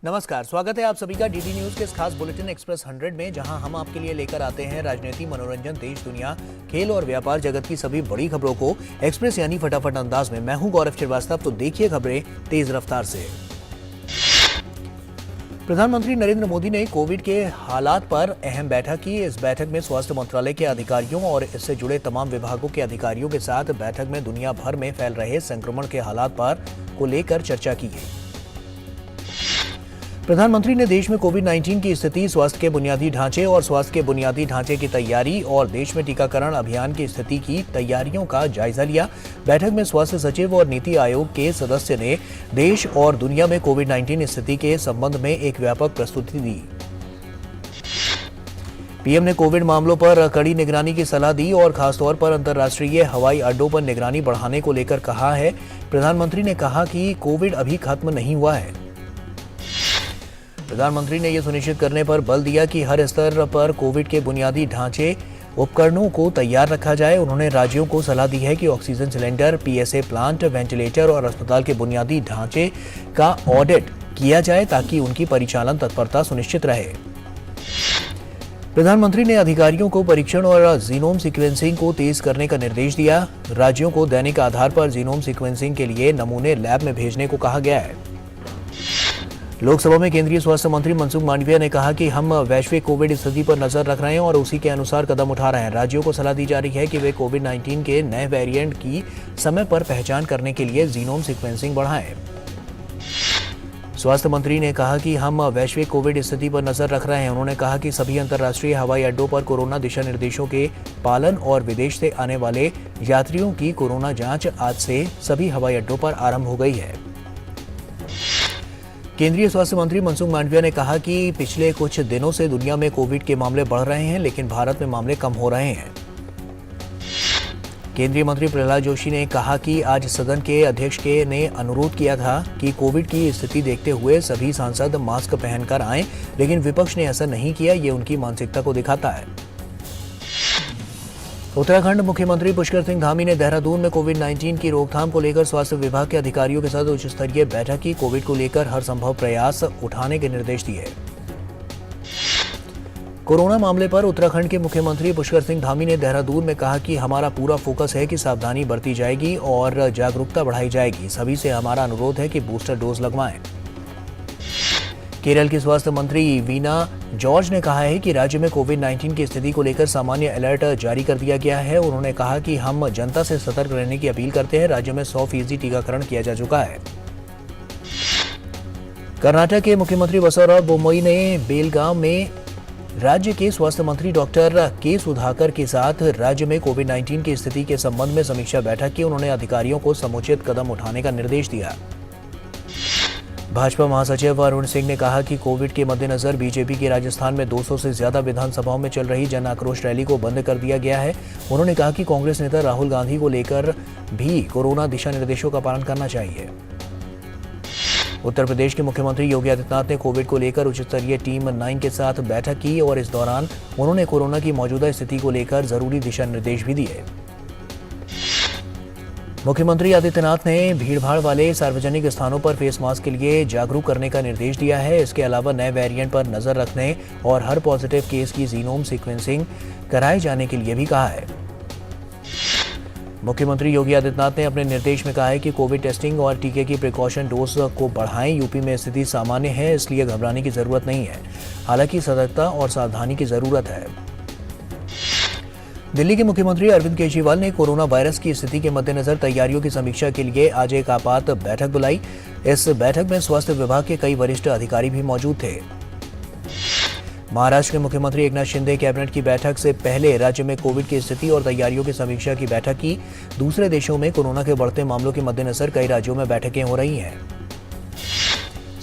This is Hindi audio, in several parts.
नमस्कार, स्वागत है आप सभी का डीडी न्यूज के इस खास बुलेटिन एक्सप्रेस 100 में, जहां हम आपके लिए लेकर आते हैं राजनीति, मनोरंजन, देश दुनिया, खेल और व्यापार जगत की सभी बड़ी खबरों को एक्सप्रेस यानी फटाफट अंदाज में। मैं हूं गौरव श्रीवास्तव, तो देखिए खबरें तेज रफ्तार से। प्रधानमंत्री नरेंद्र मोदी ने कोविड के हालात पर अहम बैठक की। इस बैठक में स्वास्थ्य मंत्रालय के अधिकारियों और इससे जुड़े तमाम विभागों के अधिकारियों के साथ बैठक में दुनिया भर में फैल रहे संक्रमण के हालात पर को लेकर चर्चा की गई। प्रधानमंत्री ने देश में कोविड-19 की स्थिति, स्वास्थ्य के बुनियादी ढांचे और स्वास्थ्य के बुनियादी ढांचे की तैयारी और देश में टीकाकरण अभियान की स्थिति की तैयारियों का जायजा लिया। बैठक में स्वास्थ्य सचिव और नीति आयोग के सदस्य ने देश और दुनिया में कोविड-19 स्थिति के संबंध में एक व्यापक प्रस्तुति दी। पीएम ने कोविड मामलों पर कड़ी निगरानी की सलाह दी और खासतौर पर अंतर्राष्ट्रीय हवाई अड्डों पर निगरानी बढ़ाने को लेकर कहा है। प्रधानमंत्री ने कहा कि कोविड अभी खत्म नहीं हुआ है। प्रधानमंत्री ने यह सुनिश्चित करने पर बल दिया कि हर स्तर पर कोविड के बुनियादी ढांचे उपकरणों को तैयार रखा जाए। उन्होंने राज्यों को सलाह दी है कि oxygen cylinder, PSA plant, ventilator और अस्पताल के बुनियादी ढांचे का ऑडिट किया जाए ताकि उनकी परिचालन तत्परता सुनिश्चित रहे। प्रधानमंत्री ने अधिकारियों को परीक्षण और जीनोम सीक्वेंसिंग को तेज करने का निर्देश दिया। राज्यों को दैनिक आधार पर जीनोम सीक्वेंसिंग के लिए नमूने लैब में भेजने को कहा गया है। लोकसभा में केंद्रीय स्वास्थ्य मंत्री मनसुख मांडविया ने कहा कि हम वैश्विक कोविड स्थिति पर नजर रख रहे हैं और उसी के अनुसार कदम उठा रहे हैं। राज्यों को सलाह दी जा रही है कि वे कोविड-19 के नए वेरिएंट की समय पर पहचान करने के लिए जीनोम सीक्वेंसिंग बढ़ाएं। स्वास्थ्य मंत्री ने कहा कि हम वैश्विक कोविड स्थिति पर नजर रख रहे हैं। उन्होंने कहा कि सभी अंतर्राष्ट्रीय हवाई अड्डों पर कोरोना दिशा निर्देशों के पालन और विदेश से आने वाले यात्रियों की कोरोना जांच आज से सभी हवाई अड्डों पर आरंभ हो गई है। केंद्रीय स्वास्थ्य मंत्री मनसुख मांडविया ने कहा कि पिछले कुछ दिनों से दुनिया में कोविड के मामले बढ़ रहे हैं, लेकिन भारत में मामले कम हो रहे हैं। केंद्रीय मंत्री प्रहलाद जोशी ने कहा कि आज सदन के अध्यक्ष ने अनुरोध किया था कि कोविड की स्थिति देखते हुए सभी सांसद मास्क पहनकर आएं, लेकिन विपक्ष ने ऐसा नहीं किया। ये उनकी मानसिकता को दिखाता है। उत्तराखंड मुख्यमंत्री पुष्कर सिंह धामी ने देहरादून में कोविड-19 की रोकथाम को लेकर स्वास्थ्य विभाग के अधिकारियों के साथ उच्च स्तरीय बैठक की। कोविड को लेकर हर संभव प्रयास उठाने के निर्देश दिए। कोरोना मामले पर उत्तराखंड के मुख्यमंत्री पुष्कर सिंह धामी ने देहरादून में कहा कि हमारा पूरा फोकस है कि सावधानी बरती जाएगी और जागरूकता बढ़ाई जाएगी। सभी से हमारा अनुरोध है कि बूस्टर डोज लगवाएं। केरल की स्वास्थ्य मंत्री वीना जॉर्ज ने कहा है कि राज्य में कोविड-19 की स्थिति को लेकर सामान्य अलर्ट जारी कर दिया गया है। उन्होंने कहा कि हम जनता से सतर्क रहने की अपील करते हैं। राज्य में 100% टीकाकरण किया जा चुका है। कर्नाटक के मुख्यमंत्री बसवराज बोम्मई ने बेलगांव में राज्य के स्वास्थ्य मंत्री डॉक्टर के सुधाकर के साथ राज्य में कोविड-19 की स्थिति के संबंध में समीक्षा बैठक की। उन्होंने अधिकारियों को समुचित कदम उठाने का निर्देश दिया। भाजपा महासचिव अरुण सिंह ने कहा कि कोविड के मद्देनजर बीजेपी की राजस्थान में 200 से ज्यादा विधानसभाओं में चल रही जन आक्रोश रैली को बंद कर दिया गया है। उन्होंने कहा कि कांग्रेस नेता राहुल गांधी को लेकर भी कोरोना दिशा निर्देशों का पालन करना चाहिए। उत्तर प्रदेश के मुख्यमंत्री योगी आदित्यनाथ ने कोविड को लेकर उच्च स्तरीय टीम 9 के साथ बैठक की और इस दौरान उन्होंने कोरोना की मौजूदा स्थिति को लेकर जरूरी दिशा निर्देश भी दिए। मुख्यमंत्री आदित्यनाथ ने भीड़भाड़ वाले सार्वजनिक स्थानों पर फेस मास्क के लिए जागरूक करने का निर्देश दिया है। इसके अलावा नए वेरिएंट पर नजर रखने और हर पॉजिटिव केस की जीनोम सीक्वेंसिंग कराए जाने के लिए भी कहा है। मुख्यमंत्री योगी आदित्यनाथ ने अपने निर्देश में कहा है कि कोविड टेस्टिंग और टीके की प्रिकॉशन डोज को बढ़ाएं। यूपी में स्थिति सामान्य है, इसलिए घबराने की जरूरत नहीं है। हालांकि सतर्कता और सावधानी की जरूरत है। दिल्ली के मुख्यमंत्री अरविंद केजरीवाल ने कोरोना वायरस की स्थिति के मद्देनजर तैयारियों की समीक्षा के लिए आज एक आपात बैठक बुलाई। इस बैठक में स्वास्थ्य विभाग के कई वरिष्ठ अधिकारी भी मौजूद थे। महाराष्ट्र के मुख्यमंत्री एकनाथ शिंदे कैबिनेट की बैठक से पहले राज्य में कोविड की स्थिति और तैयारियों की समीक्षा की बैठक की। दूसरे देशों में कोरोना के बढ़ते मामलों के मद्देनजर कई राज्यों में बैठकें हो रही हैं।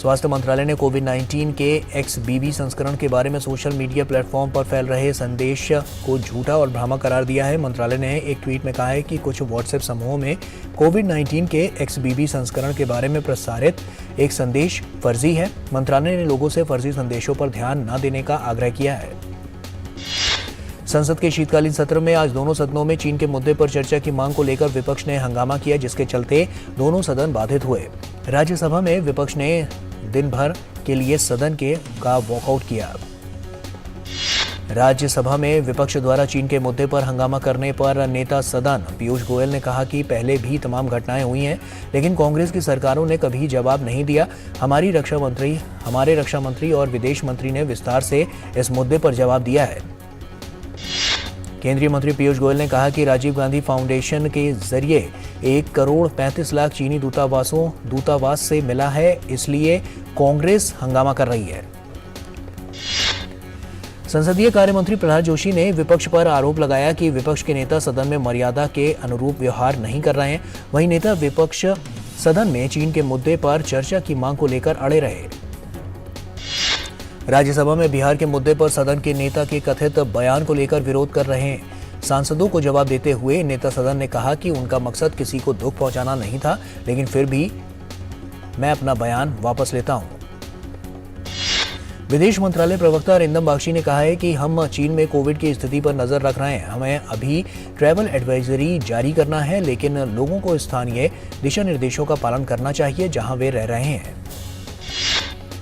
स्वास्थ्य मंत्रालय ने कोविड-19 के XBB संस्करण के बारे में सोशल मीडिया प्लेटफॉर्म पर फैल रहे संदेश को झूठा और भ्रामक करार दिया है। मंत्रालय ने एक ट्वीट में कहा है कि कुछ व्हाट्सएप समूहों में कोविड-19 के XBB संस्करण के बारे में प्रसारित एक संदेश फर्जी है। मंत्रालय ने लोगों से फर्जी संदेशों पर ध्यान न देने का आग्रह किया है। संसद के शीतकालीन सत्र में आज दोनों सदनों में चीन के मुद्दे पर चर्चा की मांग को लेकर विपक्ष ने हंगामा किया, जिसके चलते दोनों सदन बाधित हुए। राज्यसभा में विपक्ष ने दिन भर के लिए सदन का वॉकआउट किया। राज्यसभा में विपक्ष द्वारा चीन के मुद्दे पर हंगामा करने पर नेता सदन पीयूष गोयल ने कहा कि पहले भी तमाम घटनाएं हुई हैं, लेकिन कांग्रेस की सरकारों ने कभी जवाब नहीं दिया। हमारे रक्षा मंत्री और विदेश मंत्री ने विस्तार से इस मुद्दे पर जवाब दिया है। केंद्रीय मंत्री पीयूष गोयल ने कहा कि राजीव गांधी फाउंडेशन के जरिए 1 करोड़ 35 लाख चीनी दूतावास से मिला है, इसलिए कांग्रेस हंगामा कर रही है। संसदीय कार्य मंत्री प्रहलाद जोशी ने विपक्ष पर आरोप लगाया कि विपक्ष के नेता सदन में मर्यादा के अनुरूप व्यवहार नहीं कर रहे हैं। वहीं नेता विपक्ष सदन में चीन के मुद्दे पर चर्चा की मांग को लेकर अड़े रहे। राज्यसभा में बिहार के मुद्दे पर सदन के नेता के कथित बयान को लेकर विरोध कर रहे सांसदों को जवाब देते हुए नेता सदन ने कहा कि उनका मकसद किसी को दुख पहुंचाना नहीं था, लेकिन फिर भी मैं अपना बयान वापस लेता हूं। विदेश मंत्रालय प्रवक्ता अरिंदम बागची ने कहा है कि हम चीन में कोविड की स्थिति पर नजर रख रहे हैं। हमें अभी ट्रैवल एडवाइजरी जारी करना है, लेकिन लोगों को स्थानीय दिशा निर्देशों का पालन करना चाहिए जहां वे रह रहे हैं।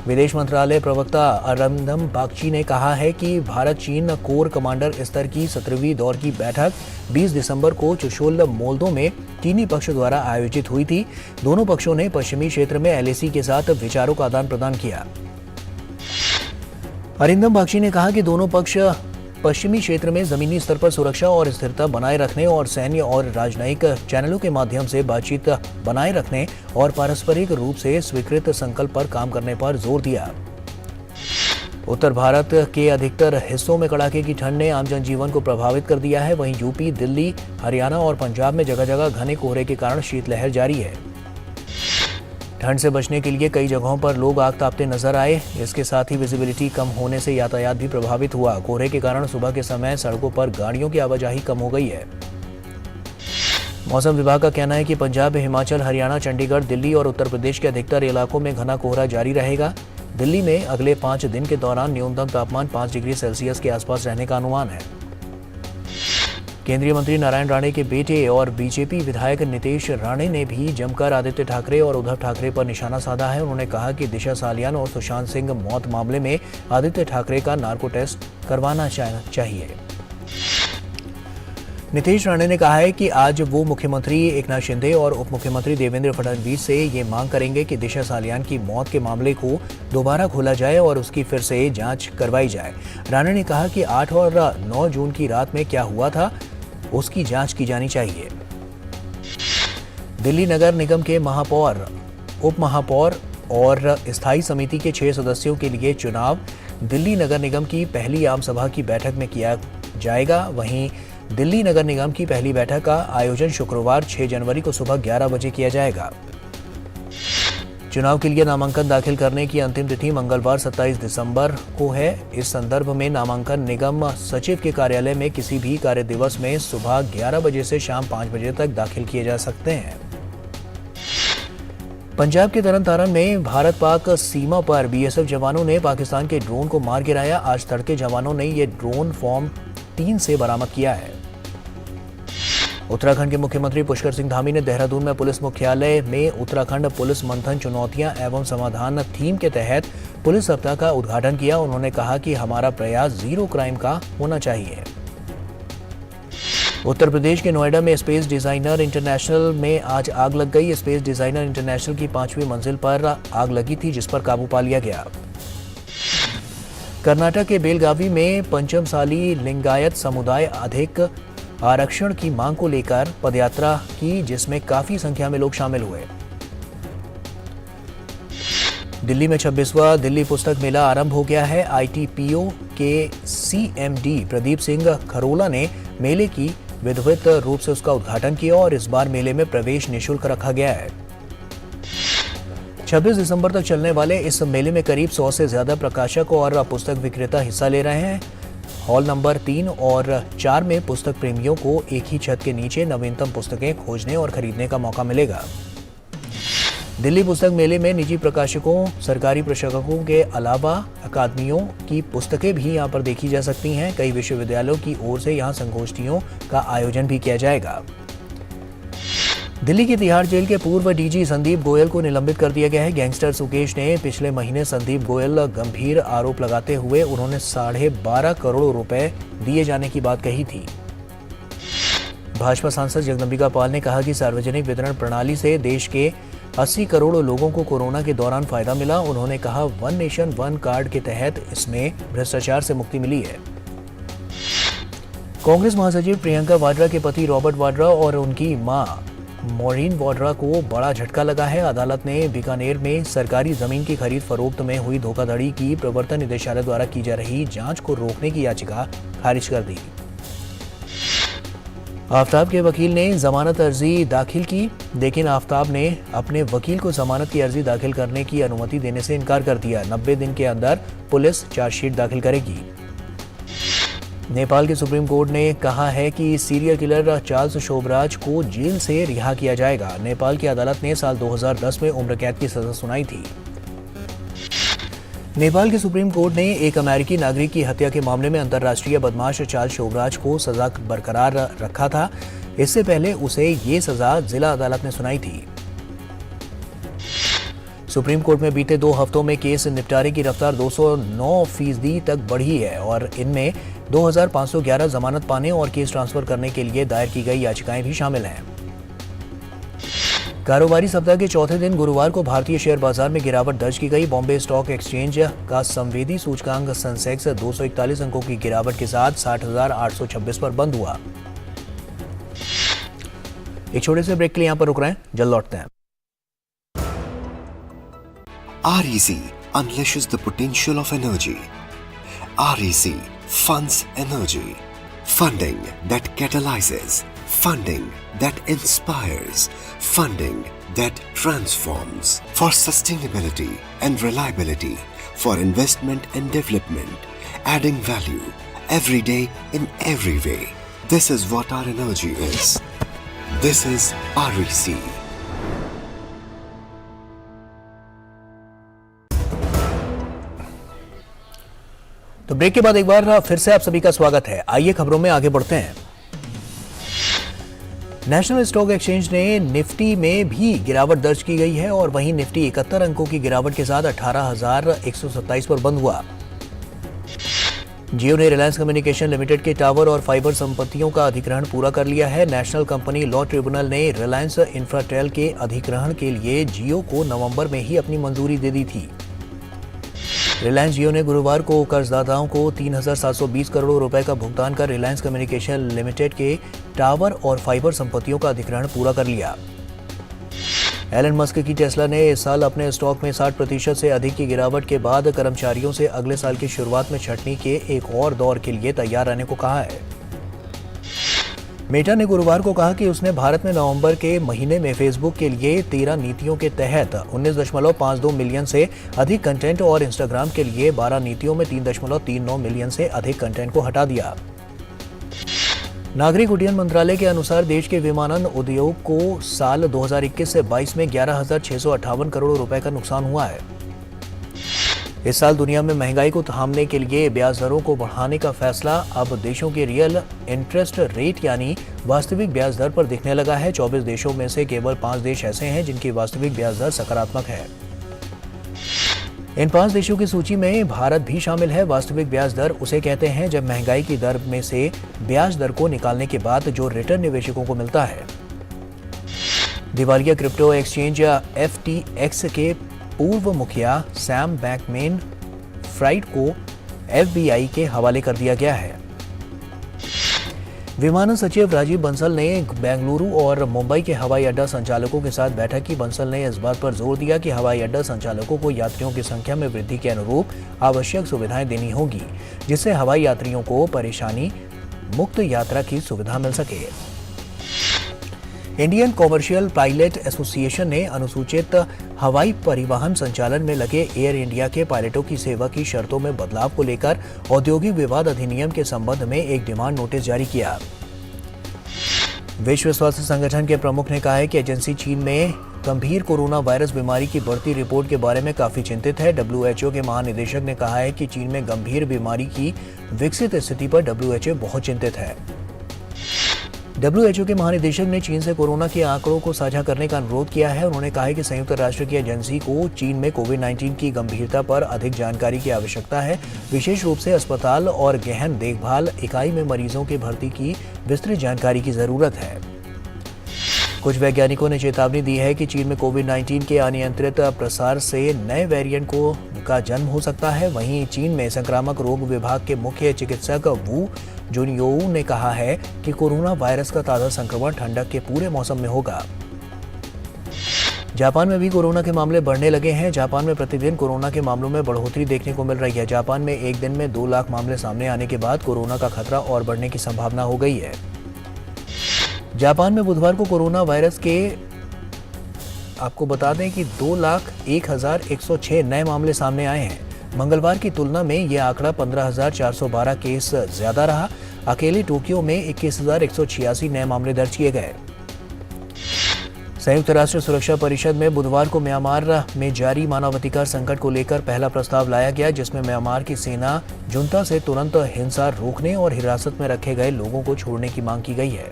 विदेश मंत्रालय प्रवक्ता अरिंदम बागची ने कहा है कि भारत चीन कोर कमांडर स्तर की 17वीं दौर की बैठक 20 दिसंबर को चुशोल मोल्दो में चीनी पक्ष द्वारा आयोजित हुई थी। दोनों पक्षों ने पश्चिमी क्षेत्र में एलएसी के साथ विचारों का आदान प्रदान किया। अरिंदम बागची ने कहा कि दोनों पक्ष पश्चिमी क्षेत्र में जमीनी स्तर पर सुरक्षा और स्थिरता बनाए रखने और सैन्य और राजनयिक चैनलों के माध्यम से बातचीत बनाए रखने और पारस्परिक रूप से स्वीकृत संकल्प पर काम करने पर जोर दिया। उत्तर भारत के अधिकतर हिस्सों में कड़ाके की ठंड ने आम जनजीवन को प्रभावित कर दिया है। वहीं यूपी, दिल्ली, हरियाणा और पंजाब में जगह जगह घने कोहरे के कारण शीतलहर जारी है। ठंड से बचने के लिए कई जगहों पर लोग आग तापते नजर आए। इसके साथ ही विजिबिलिटी कम होने से यातायात भी प्रभावित हुआ। कोहरे के कारण सुबह के समय सड़कों पर गाड़ियों की आवाजाही कम हो गई है। मौसम विभाग का कहना है कि पंजाब, हिमाचल, हरियाणा, चंडीगढ़, दिल्ली और उत्तर प्रदेश के अधिकतर इलाकों में घना कोहरा जारी रहेगा। दिल्ली में अगले 5 दिन के दौरान न्यूनतम तापमान 5 डिग्री सेल्सियस के आसपास रहने का अनुमान है। केंद्रीय मंत्री नारायण राणे के बेटे और बीजेपी विधायक नितेश राणे ने भी जमकर आदित्य ठाकरे और उद्धव ठाकरे पर निशाना साधा है। उन्होंने कहा कि दिशा सालियान और सुशांत सिंह मौत मामले में आदित्य ठाकरे का नार्को टेस्ट करवाना चाहिए। नितेश राणे ने कहा है कि आज वो मुख्यमंत्री एकनाथ शिंदे और उप मुख्यमंत्री देवेंद्र फडणवीस से ये मांग करेंगे कि दिशा सालियान की मौत के मामले को दोबारा खोला जाए और उसकी फिर से जांच करवाई जाए। राणे ने कहा कि 8 और 9 जून की रात में क्या हुआ था, उसकी जांच की जानी चाहिए। दिल्ली नगर निगम के महापौर, उप महापौर और स्थायी समिति के 6 सदस्यों के लिए चुनाव दिल्ली नगर निगम की पहली आम सभा की बैठक में किया जाएगा। वहीं दिल्ली नगर निगम की पहली बैठक का आयोजन शुक्रवार 6 जनवरी को सुबह 11 बजे किया जाएगा। चुनाव के लिए नामांकन दाखिल करने की अंतिम तिथि मंगलवार 27 दिसंबर को है। इस संदर्भ में नामांकन निगम सचिव के कार्यालय में किसी भी कार्य दिवस में सुबह 11 बजे से शाम 5 बजे तक दाखिल किए जा सकते हैं। पंजाब के तरनतारन में भारत पाक सीमा पर बीएसएफ जवानों ने पाकिस्तान के ड्रोन को मार गिराया। आज तड़के जवानों ने ये ड्रोन फॉर्म 3 से बरामद किया है। उत्तराखंड के मुख्यमंत्री पुष्कर सिंह धामी ने देहरादून में पुलिस मुख्यालय में उत्तराखंड पुलिस मंथन चुनौतियां एवं समाधान थीम के तहत पुलिस सप्ताह का उद्घाटन किया। उन्होंने कहा कि हमारा प्रयास जीरो क्राइम का होना चाहिए। उत्तर प्रदेश के नोएडा में स्पेस डिजाइनर इंटरनेशनल में आज आग लग गई। स्पेस डिजाइनर इंटरनेशनल की 5वीं मंजिल पर आग लगी थी, जिस पर काबू पा लिया गया। कर्नाटक के बेलगावी में पंचमसाली लिंगायत समुदाय अधिक आरक्षण की मांग को लेकर पदयात्रा की, जिसमें काफी संख्या में लोग शामिल हुए। दिल्ली में 26वां दिल्ली पुस्तक मेला आरंभ हो गया है। आईटीपीओ के सीएमडी प्रदीप सिंह खरोला ने मेले की विधिवत रूप से उसका उद्घाटन किया और इस बार मेले में प्रवेश निःशुल्क रखा गया है। 26 दिसंबर तक चलने वाले इस मेले में करीब 100 से ज्यादा प्रकाशक और पुस्तक विक्रेता हिस्सा ले रहे हैं। हॉल नंबर 3 और 4 में पुस्तक प्रेमियों को एक ही छत के नीचे नवीनतम पुस्तकें खोजने और खरीदने का मौका मिलेगा। दिल्ली पुस्तक मेले में निजी प्रकाशकों, सरकारी प्रकाशकों के अलावा अकादमियों की पुस्तकें भी यहां पर देखी जा सकती हैं। कई विश्वविद्यालयों की ओर से यहां संगोष्ठियों का आयोजन भी किया जाएगा। दिल्ली की तिहाड़ जेल के पूर्व डीजी संदीप गोयल को निलंबित कर दिया गया है। गैंगस्टर सुकेश ने पिछले महीने संदीप गोयल गंभीर आरोप लगाते हुए उन्होंने 12.5 करोड़ रुपए दिए जाने की बात कही थी। भाजपा सांसद जगदंबिका पाल ने कहा कि सार्वजनिक वितरण प्रणाली से देश के 80 करोड़ लोगों को कोरोना के दौरान फायदा मिला। उन्होंने कहा, वन नेशन वन कार्ड के तहत इसमें भ्रष्टाचार से मुक्ति मिली है। कांग्रेस महासचिव प्रियंका वाड्रा के पति रॉबर्ट वाड्रा और उनकी मां मॉरीन वाड्रा को बड़ा झटका लगा है। अदालत ने बीकानेर में सरकारी जमीन की खरीद फरोख्त में हुई धोखाधड़ी की प्रवर्तन निदेशालय द्वारा की जा रही जांच को रोकने की याचिका खारिज कर दी। आफ्ताब के वकील ने जमानत अर्जी दाखिल की, लेकिन आफ्ताब ने अपने वकील को जमानत की अर्जी दाखिल करने की अनुमति देने से इनकार कर दिया। 90 दिन के अंदर पुलिस चार्जशीट दाखिल करेगी। नेपाल के सुप्रीम कोर्ट ने कहा है कि सीरियल किलर चार्ल्स शोभराज को जेल से रिहा किया जाएगा। नेपाल की अदालत ने साल 2010 में उम्र कैद की सजा सुनाई थी। नेपाल के सुप्रीम कोर्ट ने एक अमेरिकी नागरिक की हत्या के मामले में अंतर्राष्ट्रीय बदमाश चार्ल्स शोभराज को सजा बरकरार रखा था। इससे पहले उसे ये सजा जिला अदालत ने सुनाई थी। सुप्रीम कोर्ट में बीते 2 हफ्तों में केस निपटारे की रफ्तार 209% तक बढ़ी है और इनमें 2511 जमानत पाने और केस ट्रांसफर करने के लिए दायर की गई याचिकाएं भी शामिल हैं। कारोबारी सप्ताह के चौथे दिन गुरुवार को भारतीय शेयर बाजार में गिरावट दर्ज की गई। बॉम्बे स्टॉक एक्सचेंज का संवेदी सूचकांक सेंसेक्स 241 अंकों की गिरावट के साथ 60,826 पर बंद हुआ। एक छोटे से ब्रेक के लिए यहां पर रुक रहे हैं, जल्द लौटते हैं। REC unleashes the potential of energy. REC funds energy. Funding that catalyzes. Funding that inspires. Funding that transforms. For sustainability and reliability. For investment and development. Adding value every day in every way. This is what our energy is. This is REC. तो ब्रेक के बाद एक बार फिर से आप सभी का स्वागत है। आइए खबरों में आगे बढ़ते हैं। नेशनल स्टॉक एक्सचेंज ने निफ्टी में भी गिरावट दर्ज की गई है और वहीं निफ्टी 71 अंकों की गिरावट के साथ 18,127 पर बंद हुआ। जियो ने रिलायंस कम्युनिकेशन लिमिटेड के टावर और फाइबर संपत्तियों का अधिग्रहण पूरा कर लिया है। नेशनल कंपनी लॉ ट्रिब्यूनल ने रिलायंस इंफ्राटेल के अधिग्रहण के लिए जियो को नवंबर में ही अपनी मंजूरी दे दी थी। रिलायंस जियो ने गुरुवार को कर्जदाताओं को 3,720 करोड़ रुपए का भुगतान कर रिलायंस कम्युनिकेशन लिमिटेड के टावर और फाइबर संपत्तियों का अधिग्रहण पूरा कर लिया। एलन मस्क की टेस्ला ने इस साल अपने स्टॉक में 60% से अधिक की गिरावट के बाद कर्मचारियों से अगले साल की शुरुआत में छंटनी के एक और दौर के लिए तैयार रहने को कहा है। मेटा ने गुरुवार को कहा कि उसने भारत में नवंबर के महीने में फेसबुक के लिए 13 नीतियों के तहत 19.52 मिलियन से अधिक कंटेंट और इंस्टाग्राम के लिए 12 नीतियों में 3.39 मिलियन से अधिक कंटेंट को हटा दिया। नागरिक उड्डयन मंत्रालय के अनुसार देश के विमानन उद्योग को साल 2021 से 22 में 11,658 करोड़ रुपए का नुकसान हुआ है। इस साल दुनिया में महंगाई को थामने के लिए ब्याज दरों को बढ़ाने का फैसला अब देशों के रियल इंटरेस्ट रेट यानी वास्तविक ब्याज दर पर दिखने लगा है। 24 देशों में से केवल 5 देश ऐसे हैं जिनकी वास्तविक ब्याज दर सकारात्मक है। इन 5 देशों की सूची में भारत भी शामिल है। वास्तविक ब्याज दर उसे कहते हैं जब महंगाई की दर में से ब्याज दर को निकालने के बाद जो रिटर्न निवेशकों को मिलता है। दिवालिया क्रिप्टो एक्सचेंज FTX के पूर्व मुखिया सैम बैंकमैन-फ्राइड को FBI के हवाले कर दिया गया है। विमानन सचिव राजीव बंसल ने बेंगलुरु और मुंबई के हवाई अड्डा संचालकों के साथ बैठक की। बंसल ने इस बात पर जोर दिया कि हवाई अड्डा संचालकों को यात्रियों की संख्या में वृद्धि के अनुरूप आवश्यक सुविधाएं देनी होगी, जिससे हवाई यात्रियों को परेशानी मुक्त यात्रा की सुविधा मिल सके। इंडियन कॉमर्शियल पायलट एसोसिएशन ने अनुसूचित हवाई परिवहन संचालन में लगे एयर इंडिया के पायलटों की सेवा की शर्तों में बदलाव को लेकर औद्योगिक विवाद अधिनियम के संबंध में एक डिमांड नोटिस जारी किया। विश्व स्वास्थ्य संगठन के प्रमुख ने कहा है कि एजेंसी चीन में गंभीर कोरोना वायरस बीमारी की बढ़ती रिपोर्ट के बारे में काफी चिंतित है। WHO के महानिदेशक ने कहा है कि चीन में गंभीर बीमारी की विकसित स्थिति पर WHO बहुत चिंतित है। WHO के महानिदेशक ने चीन से कोरोना के आंकड़ों को साझा करने का अनुरोध किया है। उन्होंने कहा है कि संयुक्त राष्ट्र की एजेंसी को चीन में कोविड-19 की गंभीरता पर अधिक जानकारी की आवश्यकता है। विशेष रूप से अस्पताल और गहन देखभाल इकाई में मरीजों की भर्ती की विस्तृत जानकारी की जरूरत है। कुछ वैज्ञानिकों ने चेतावनी दी है कि चीन में कोविड-19 के अनियंत्रित प्रसार से नए वेरिएंट का जन्म हो सकता है। वहीं चीन में संक्रामक रोग विभाग के मुख्य चिकित्सक वू जुनयोऊ ने कहा है कि कोरोना वायरस का ताजा संक्रमण ठंडक के पूरे मौसम में होगा। जापान में भी कोरोना के मामले बढ़ने लगे हैं। जापान में प्रतिदिन कोरोना के मामलों में बढ़ोतरी देखने को मिल रही है। जापान में एक दिन में 2 लाख मामले सामने आने के बाद कोरोना का खतरा और बढ़ने की संभावना हो गई है। जापान में बुधवार को कोरोना वायरस के आपको बता दें कि 2,01,106 नए मामले सामने आए हैं। मंगलवार की तुलना में यह आंकड़ा 15,412 केस ज्यादा रहा। अकेले टोक्यो में 21,186 नए मामले दर्ज किए गए। संयुक्त राष्ट्र सुरक्षा परिषद में बुधवार को म्यांमार में जारी मानवाधिकार संकट को लेकर पहला प्रस्ताव लाया गया, जिसमें म्यांमार की सेना जुंता से तुरंत हिंसा रोकने और हिरासत में रखे गए लोगों को छोड़ने की मांग की गई है।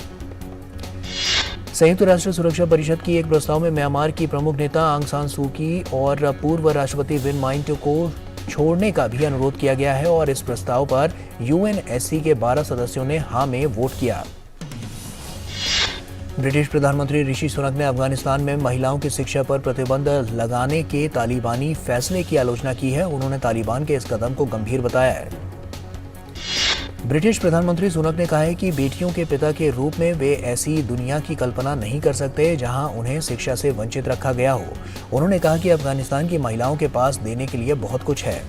संयुक्त राष्ट्र सुरक्षा परिषद की एक प्रस्ताव में म्यांमार की प्रमुख नेता आंग सान सू की और पूर्व राष्ट्रपति विन माइंट को छोड़ने का भी अनुरोध किया गया है और इस प्रस्ताव पर यूएनएससी के 12 सदस्यों ने हाँ में वोट किया। ब्रिटिश प्रधानमंत्री ऋषि सुनक ने अफगानिस्तान में महिलाओं की शिक्षा पर प्रतिबंध लगाने के तालिबानी फैसले की आलोचना की है। उन्होंने तालिबान के इस कदम को गंभीर बताया है। ब्रिटिश प्रधानमंत्री सुनक ने कहा है कि बेटियों के पिता के रूप में वे ऐसी दुनिया की कल्पना नहीं कर सकते जहां उन्हें शिक्षा से वंचित रखा गया हो। उन्होंने कहा कि अफगानिस्तान की महिलाओं के पास देने के लिए बहुत कुछ है।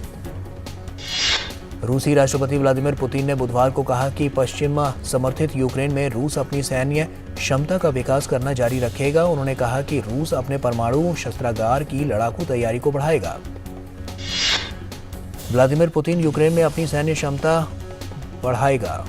रूसी राष्ट्रपति व्लादिमीर पुतिन ने बुधवार को कहा कि पश्चिम समर्थित यूक्रेन में रूस अपनी सैन्य क्षमता का विकास करना जारी रखेगा। उन्होंने कहा कि रूस अपने परमाणु शस्त्रागार की लड़ाकू तैयारी को बढ़ाएगा। व्लादिमीर पुतिन यूक्रेन में अपनी सैन्य क्षमता बढ़ाएगा।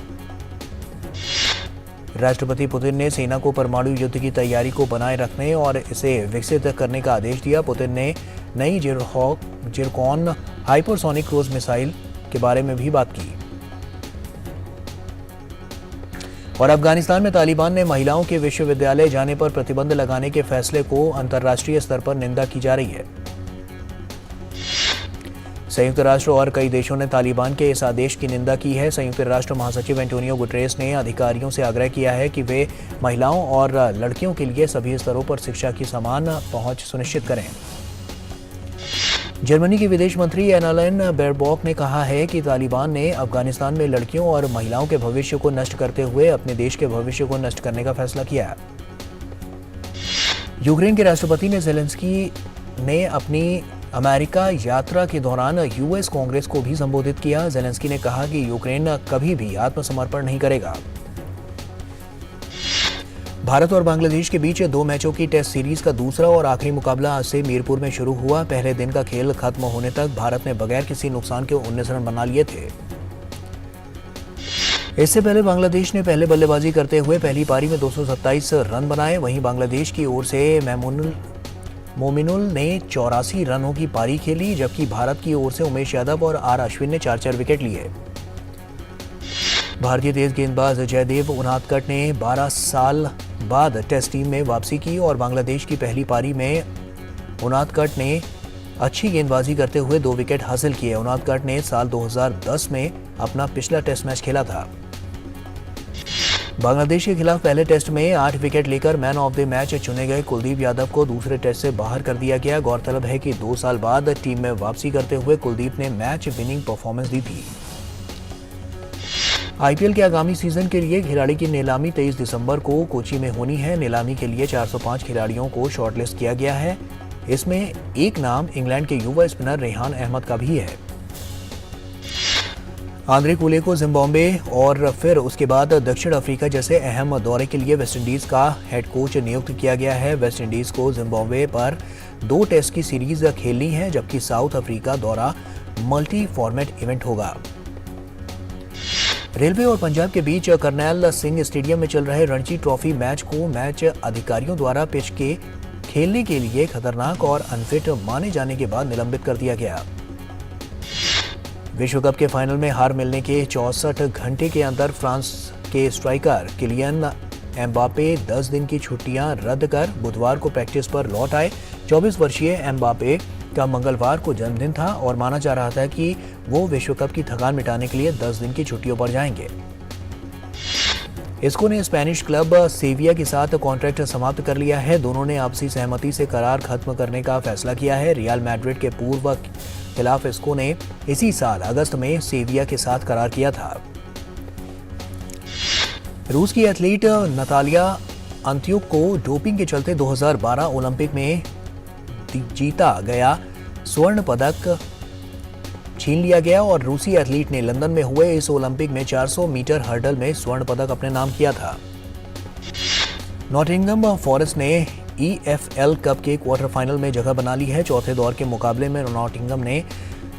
राष्ट्रपति पुतिन ने सेना को परमाणु युद्ध की तैयारी को बनाए रखने और इसे विकसित करने का आदेश दिया। पुतिन ने नई जिरकॉन हाइपरसोनिक क्रूज मिसाइल के बारे में भी बात की। और अफगानिस्तान में तालिबान ने महिलाओं के विश्वविद्यालय जाने पर प्रतिबंध लगाने के फैसले को अंतर्राष्ट्रीय स्तर पर निंदा की जा रही है। संयुक्त राष्ट्र और कई देशों ने तालिबान के इस आदेश की निंदा की है। संयुक्त राष्ट्र महासचिव एंटोनियो गुटेरेस ने अधिकारियों से आग्रह किया है कि वे महिलाओं और लड़कियों के लिए सभी स्तरों पर शिक्षा की समान पहुंच सुनिश्चित करें। जर्मनी की विदेश मंत्री एनालेन बेरबॉक ने कहा है कि तालिबान ने अफगानिस्तान में लड़कियों और महिलाओं के भविष्य को नष्ट करते हुए अपने देश के भविष्य को नष्ट करने का फैसला किया। यूक्रेन के राष्ट्रपति ने ज़ेलेंस्की ने अपनी अमेरिका यात्रा के दौरान यूएस कांग्रेस को भी संबोधित किया। ज़ेलेंस्की ने कहा कि यूक्रेन कभी भी आत्मसमर्पण नहीं करेगा। भारत और बांग्लादेश के बीच 2 मैचों की टेस्ट सीरीज का दूसरा और आखिरी मुकाबला आज से मीरपुर में शुरू हुआ। पहले दिन का खेल खत्म होने तक भारत ने बगैर किसी नुकसान के 19 रन बना लिए थे। इससे पहले बांग्लादेश ने पहले बल्लेबाजी करते हुए पहली पारी में 227 रन बनाए। वहीं बांग्लादेश की ओर से मोमिनुल ने 84 रनों की पारी खेली, जबकि भारत की ओर से उमेश यादव और आर अश्विन ने 4-4 विकेट लिए। भारतीय तेज गेंदबाज जयदेव उनादकट ने 12 साल बाद टेस्ट टीम में वापसी की और बांग्लादेश की पहली पारी में उनादकट ने अच्छी गेंदबाजी करते हुए 2 विकेट हासिल किए। उनादकट ने साल 2010 में अपना पिछला टेस्ट मैच खेला था। बांग्लादेश के खिलाफ पहले टेस्ट में 8 विकेट लेकर मैन ऑफ द मैच चुने गए कुलदीप यादव को दूसरे टेस्ट से बाहर कर दिया गया। गौरतलब है कि 2 साल बाद टीम में वापसी करते हुए कुलदीप ने मैच विनिंग परफॉर्मेंस दी थी। आईपीएल के आगामी सीजन के लिए खिलाड़ी की नीलामी 23 दिसंबर को कोची में होनी है। नीलामी के लिए 405 खिलाड़ियों को शॉर्टलिस्ट किया गया है। इसमें एक नाम इंग्लैंड के युवा स्पिनर रेहान अहमद का भी है। आंद्रे कुले को जिम्बाब्वे और फिर उसके बाद दक्षिण अफ्रीका जैसे अहम दौरे के लिए वेस्टइंडीज का हेड कोच नियुक्त किया गया है। वेस्टइंडीज को जिम्बाब्वे पर 2 टेस्ट की सीरीज खेलनी है, जबकि साउथ अफ्रीका दौरा मल्टी फॉर्मेट इवेंट होगा। रेलवे और पंजाब के बीच करनैल सिंह स्टेडियम में चल रहे रणजी ट्रॉफी मैच को मैच अधिकारियों द्वारा पिच के खेलने के लिए खतरनाक और अनफिट माने जाने के बाद निलंबित कर दिया गया। विश्व कप के फाइनल में हार मिलने के 64 घंटे के अंदर फ्रांस के स्ट्राइकर किलियन एम्बापे 10 दिन की छुट्टियां रद्द कर बुधवार को प्रैक्टिस पर लौट आए। 24 वर्षीय एम्बापे का मंगलवार को जन्मदिन था और माना जा रहा था कि वो विश्व कप की थकान मिटाने के लिए 10 दिन की छुट्टियों पर जाएंगे। इसको ने स्पेनिश क्लब सेविया के साथ कॉन्ट्रैक्ट समाप्त कर लिया है। दोनों ने आपसी सहमति से करार खत्म करने का फैसला किया है। रियल मैड्रिड के पूर्व खिलाफ इसको ने इसी साल अगस्त में सेविया के साथ करार किया था। रूस की एथलीट नतालिया अंत्युक को डोपिंग के चलते 2012 ओलंपिक में जीता गया स्वर्ण पदक छीन लिया गया और रूसी एथलीट ने लंदन में हुए इस ओलंपिक में 400 मीटर हर्डल में स्वर्ण पदक अपने नाम किया था। नॉटिंघम फॉरेस्ट ने EFL कप के क्वार्टर फाइनल में जगह बना ली है। चौथे दौर के मुकाबले में नॉटिंघम ने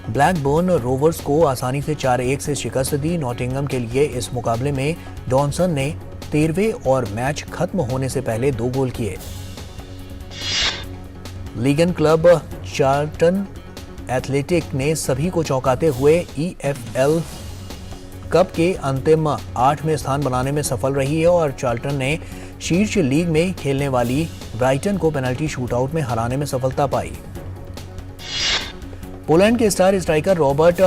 ब्लैकबर्न रोवर्स को आसानी से 4-1 से शिकस्त दी। नॉटिंघम के लिए इस मुकाबले में डॉनसन ने 13वें और मैच खत्म होने से पहले 2 गोल किए। लीगन क्लब चार्ल्टन एथलेटिक ने सभी को चौंकाते हुए EFL कप के अंतिम 8 में स्थान बनाने में सफल रही है और चार्ल्टन ने शीर्ष लीग में खेलने वाली ब्राइटन को पेनल्टी शूटआउट में हराने में सफलता पाई। पोलैंड के स्टार स्ट्राइकर रॉबर्ट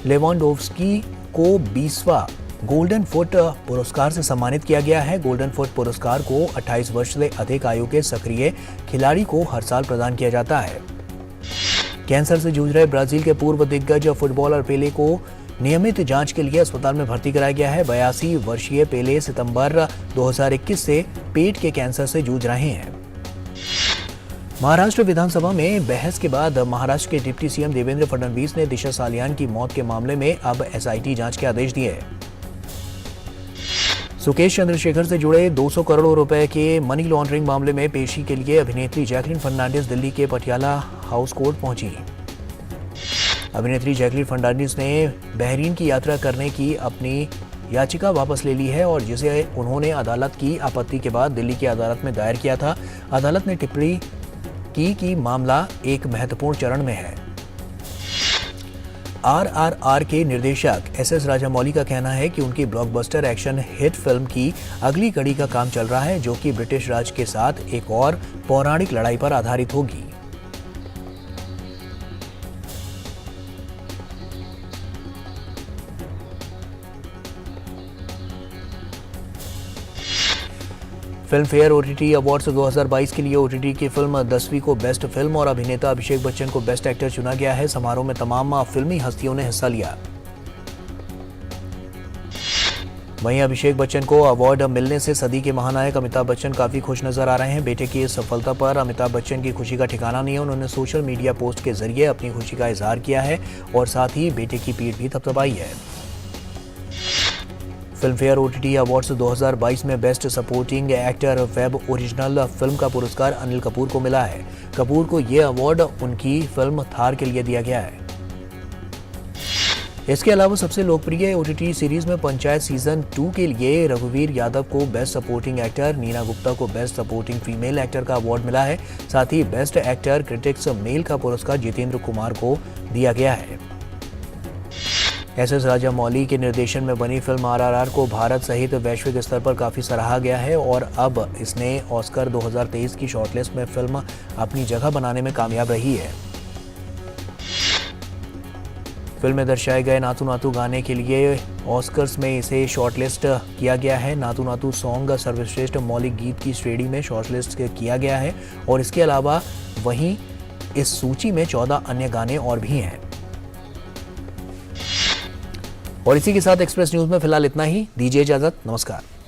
लेवांडोव्स्की को 20वां गोल्डन फुट पुरस्कार से सम्मानित किया गया है। गोल्डन फुट पुरस्कार को 28 वर्ष से अधिक आयु के सक्रिय खिलाड़ी को हर साल प्रदान किया जाता है। कैंसर से जूझ रहे ब्राजील के पूर्व दिग्गज फुटबॉलर पेले को नियमित जांच के लिए अस्पताल में भर्ती कराया गया है। 82 वर्षीय पेले सितंबर 2021 से पेट के कैंसर से जूझ रहे हैं। महाराष्ट्र विधानसभा में बहस के बाद महाराष्ट्र के डिप्टी सीएम देवेंद्र फडणवीस ने दिशा सालियान की मौत के मामले में अब SIT जांच के आदेश दिए। सुकेश चंद्रशेखर से जुड़े 200 करोड़ रुपए के मनी लॉन्ड्रिंग मामले में पेशी के लिए अभिनेत्री जैकलीन फर्नांडिस दिल्ली के पटियाला हाउस कोर्ट पहुंची। अभिनेत्री जैकलीन फर्नांडिस ने बहरीन की यात्रा करने की अपनी याचिका वापस ले ली है और जिसे उन्होंने अदालत की आपत्ति के बाद दिल्ली की अदालत में दायर किया था। अदालत ने टिप्पणी की कि मामला एक महत्वपूर्ण चरण में है। RRR के निर्देशक SS राजामौली का कहना है कि उनकी ब्लॉकबस्टर एक्शन हिट फिल्म की अगली कड़ी का काम चल रहा है, जो कि ब्रिटिश राज के साथ एक और पौराणिक लड़ाई पर आधारित होगी। फिल्म फेयर OTT अवार्ड्स 2022 के लिए OTT की फिल्म 10वीं को बेस्ट फिल्म और अभिनेता अभिषेक बच्चन को बेस्ट एक्टर चुना गया है। समारोह में तमाम फिल्मी हस्तियों ने हिस्सा लिया। वहीं अभिषेक बच्चन को अवार्ड मिलने से सदी के महानायक अमिताभ बच्चन काफी खुश नजर आ रहे हैं। बेटे की इस सफलता पर अमिताभ बच्चन की खुशी का ठिकाना नहीं है। उन्होंने सोशल मीडिया पोस्ट के जरिए अपनी खुशी का इजहार किया है और साथ ही बेटे की पीठ भी थपथपाई है। फिल्म फेयर OTT अवार्ड्स 2022 में best supporting actor web original film का पुरस्कार अनिल कपूर को मिला है। कपूर को यह अवार्ड उनकी फिल्म थार के लिए दिया गया है। इसके अलावा सबसे लोकप्रिय OTT सीरीज में पंचायत सीजन 2 के लिए रघुवीर यादव को best supporting actor, Neena Gupta को बेस्ट सपोर्टिंग फीमेल एक्टर का अवार्ड मिला है। साथ ही बेस्ट एक्टर क्रिटिक्स मेल का पुरस्कार जितेंद्र कुमार को दिया गया है। SS राजामौली के निर्देशन में बनी फिल्म RRR को भारत सहित वैश्विक स्तर पर काफी सराहा गया है और अब इसने ऑस्कर 2023 की शॉर्टलिस्ट में फिल्म अपनी जगह बनाने में कामयाब रही है। फिल्म में दर्शाए गए नातू नातू गाने के लिए ऑस्कर्स में इसे शॉर्टलिस्ट किया गया है। नातू नातू सॉन्ग सर्वश्रेष्ठ मौलिक गीत की श्रेणी में शॉर्टलिस्ट किया गया है और इसके अलावा वहीं इस सूची में 14 अन्य गाने और भी हैं। और इसी के साथ एक्सप्रेस न्यूज में फिलहाल इतना ही। दीजिए इजाजत, नमस्कार।